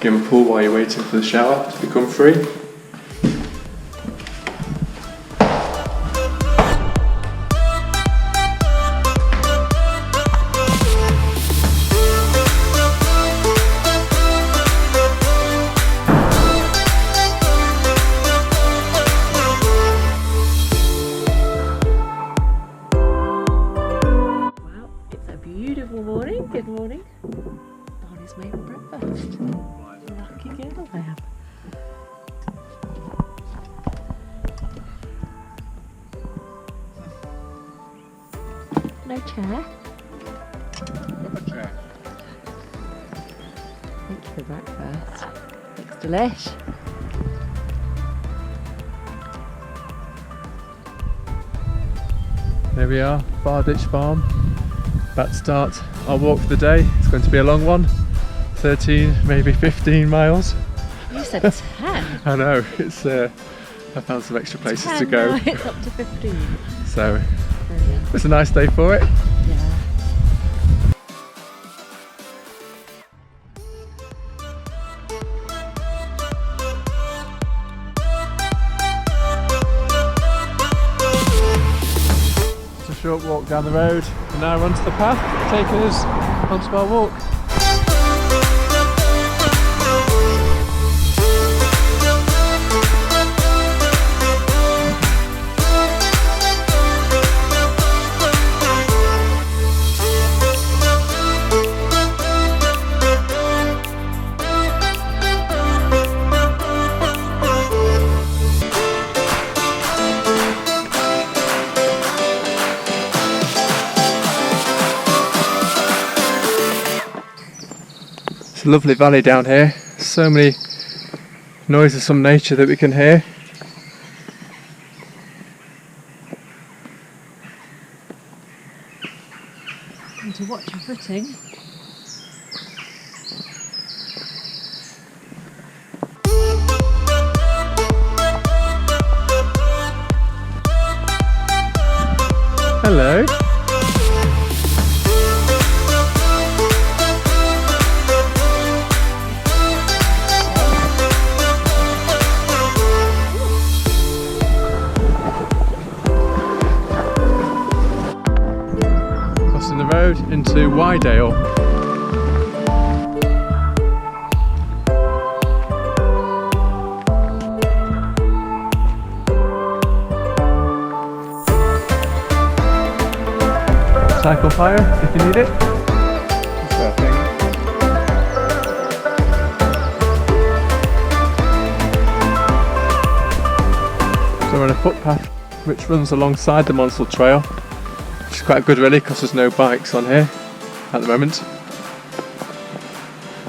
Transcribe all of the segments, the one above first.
in the pool while you're waiting for the shower to become free. Good morning. Barney's made breakfast. Lucky girl I am. No chair. Got a chair. Thank you for breakfast. Looks delish. There we are, Farditch Farm. About to start our walk for the day. It's going to be a long one, 13, maybe 15 miles. You said 10. I know, it's I found some extra places 10, to go. no, it's up to 15. So Brilliant. it's a nice day for it. Yeah. Short walk down the road and now onto the path, taking us onto our walk. A lovely valley down here, so many noises from nature that we can hear. And to watch your footing. Hello. Crossing the road into Wydale. Cycle fire if you need it. Just that thing. So we're on a footpath which runs alongside the Monsal Trail, which is quite good really because there's no bikes on here at the moment.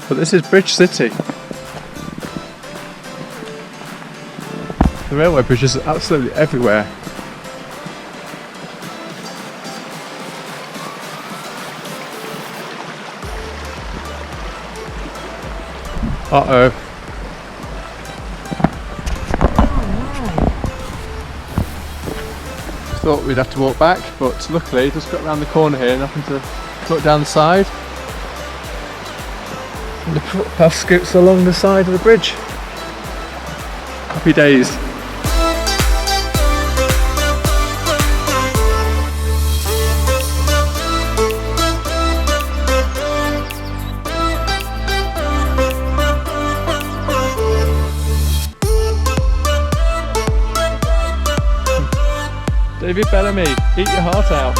But this is Bridge City. The railway bridges are absolutely everywhere. Uh-oh. Thought we'd have to walk back, but luckily just got around the corner here and happened to look down the side. And the footpath scoots along the side of the bridge. Happy days. David Bellamy, eat your heart out.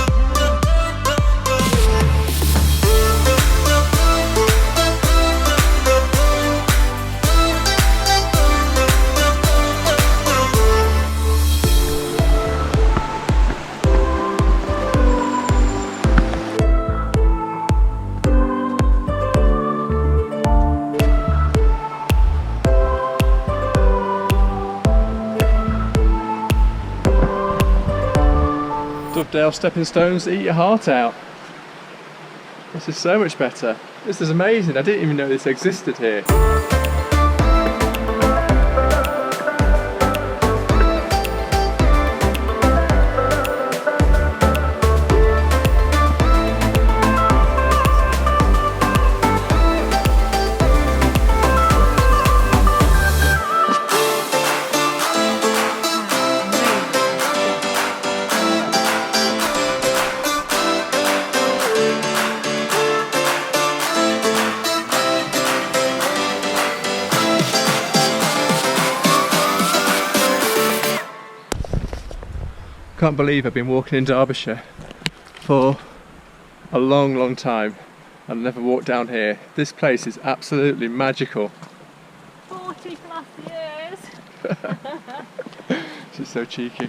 Dovedale Stepping Stones, eat your heart out. This is so much better. This is amazing. I didn't even know this existed here. Can't believe I've been walking in Derbyshire for a long time and never walked down here. This place is absolutely magical. 40 plus years. She's so cheeky.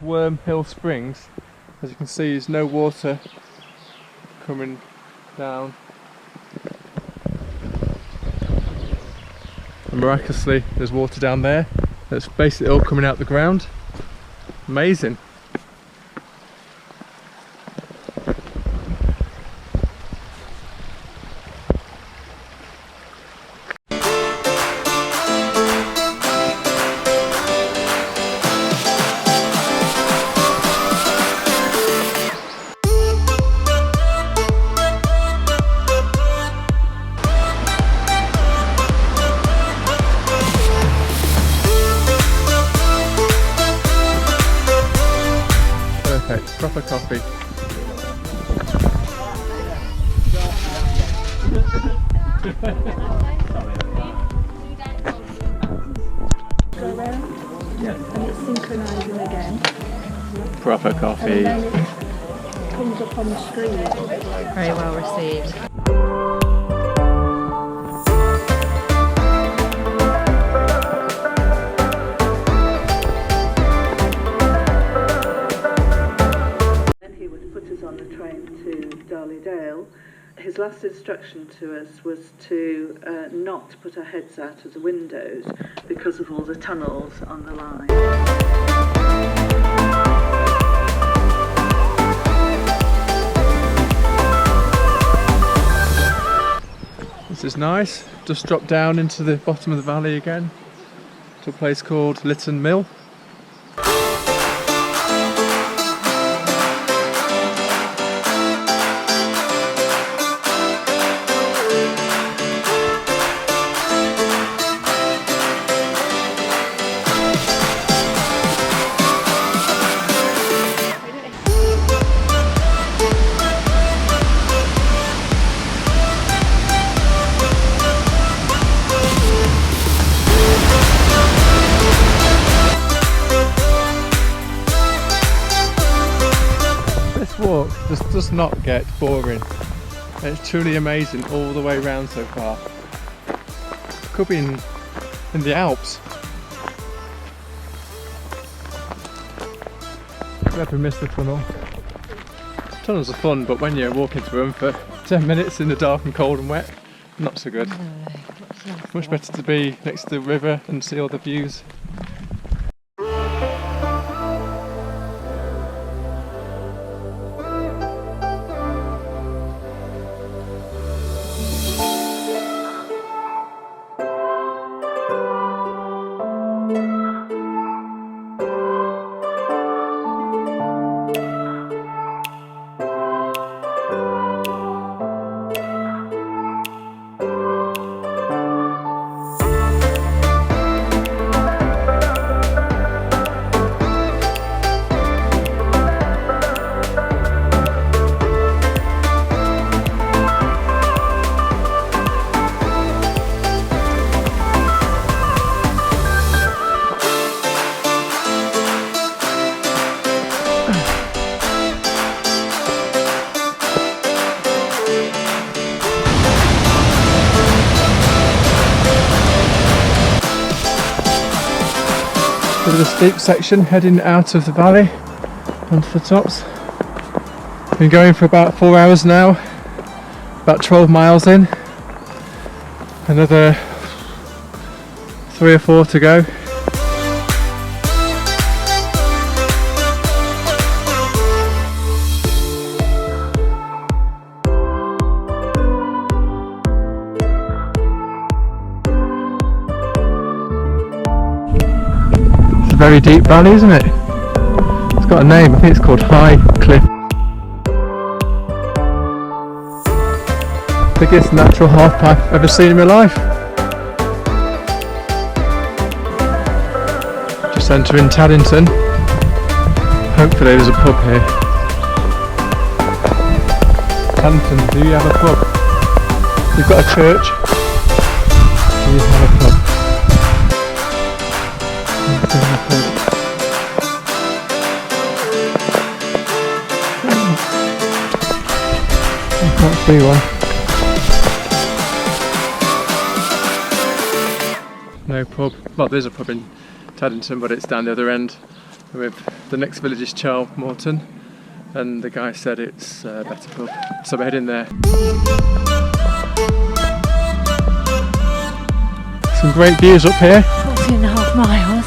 Worm Hill Springs. As you can see, there's no water coming down, and miraculously there's water down there that's basically all coming out the ground. Amazing. Proper coffee. Go around. Yeah. And it's synchronising again. Proper coffee. And then it comes up on the screen. Very well received. His last instruction to us was to not put our heads out of the windows because of all the tunnels on the line. This is nice. Just dropped down into the bottom of the valley again to a place called Lytton Mill. Walk just does not get boring. It's truly amazing all the way around so far. Could be in the Alps. Glad we missed the tunnel. Tunnels are fun, but when you're walking through them for 10 minutes in the dark and cold and wet, not so good. Much better to be next to the river and see all the views. Bit of a steep section heading out of the valley onto the tops. Been going for about 4 hours now, about 12 miles in. Another 3 or 4 to go. very deep valley, isn't it? It's got a name, I think it's called High Cliff. Biggest natural half pipe I've ever seen in my life. Just entering Taddington. Hopefully there's a pub here. Taddington, do you have a pub? You've got a church. Do you have a pub? Do you have a pub? I can't see one. No pub. Well, there's a pub in Taddington, but it's down the other end. With the next village is Chelmorton, and the guy said it's a better pub. So we're heading there. Some great views up here. 14.5 miles.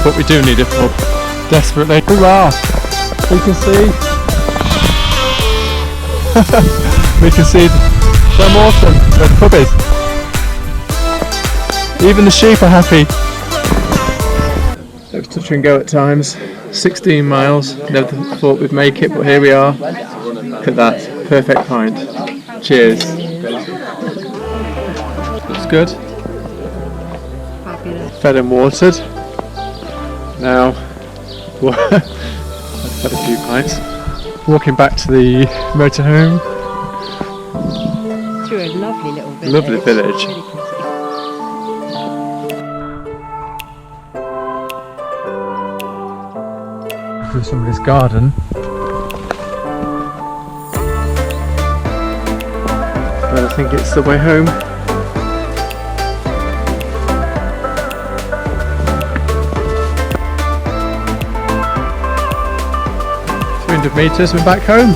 But we do need a pub. Desperately. Hoorah! We can see. We can see Chelmorton, where the pub is. Even the sheep are happy. It was touch and go at times. 16 miles. Never thought we'd make it, but here we are. Look at that. Perfect pint. Cheers. Looks good. Fabulous. Fed and watered. Now, I've had a few pints. Walking back to the motorhome. Through a lovely little village. Lovely village. Really pretty. Through somebody's garden. But I think it's the way home. 300 metres, we're back home.